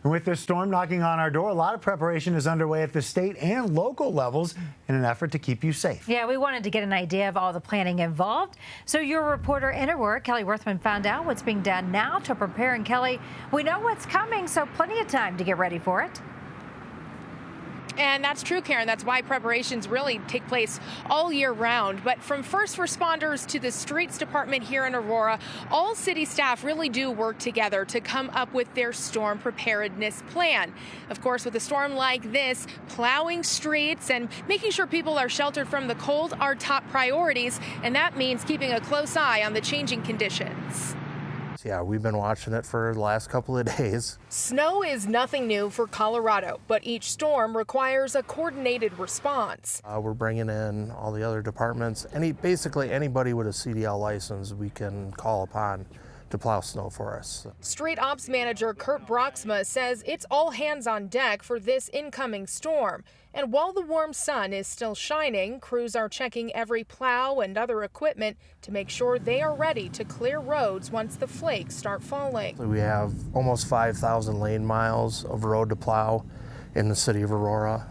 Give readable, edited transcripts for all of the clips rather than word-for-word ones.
And with this storm knocking on our door, a lot of preparation is underway at the state and local levels in an effort to keep you safe. Yeah, we wanted to get an idea of all the planning involved. So your reporter in Aurora, Kelly Worthman, found out what's being done now to prepare. And Kelly, we know what's coming, so plenty of time to get ready for it. And that's true, Karen. That's why preparations really take place all year round. But from first responders to the streets department here in Aurora, all city staff really do work together to come up with their storm preparedness plan. Of course, with a storm like this, plowing streets and making sure people are sheltered from the cold are top priorities. And that means keeping a close eye on the changing conditions. Yeah, we've been watching it for the last couple of days. Snow is nothing new for Colorado, but each storm requires a coordinated response. We're bringing in all the other departments. Basically anybody with a CDL license we can call upon to plow snow for us. Street Ops Manager Kurt Broxma says it's all hands on deck for this incoming storm. And while the warm sun is still shining, crews are checking every plow and other equipment to make sure they are ready to clear roads once the flakes start falling. We have almost 5,000 lane miles of road to plow in the city of Aurora.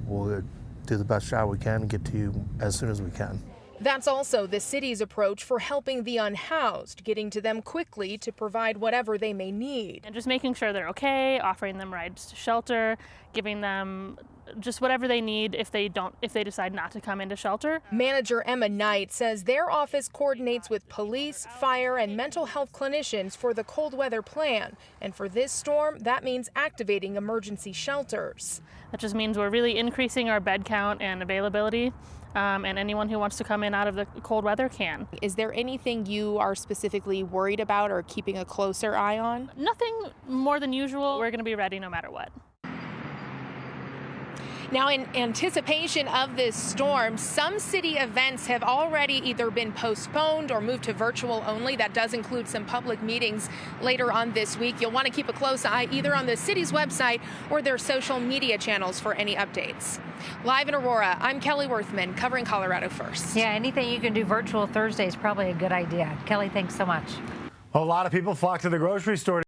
We'll do the best job we can and get to you as soon as we can. That's also the city's approach for helping the unhoused, getting to them quickly to provide whatever they may need. And just making sure they're okay, offering them rides to shelter, giving them just whatever they need if they decide not to come into shelter. Manager Emma Knight says their office coordinates with police, fire, and mental health clinicians for the cold weather plan. And for this storm, that means activating emergency shelters. That just means we're really increasing our bed count and availability. And anyone who wants to come in out of the cold weather can. Is there anything you are specifically worried about or keeping a closer eye on? Nothing more than usual. We're going to be ready no matter what. Now, in anticipation of this storm, some city events have already either been postponed or moved to virtual only. That does include some public meetings later on this week. You'll want to keep a close eye either on the city's website or their social media channels for any updates. Live in Aurora, I'm Kelly Worthman, covering Colorado First. Yeah, anything you can do virtual Thursday is probably a good idea. Kelly, thanks so much. A lot of people flock to the grocery store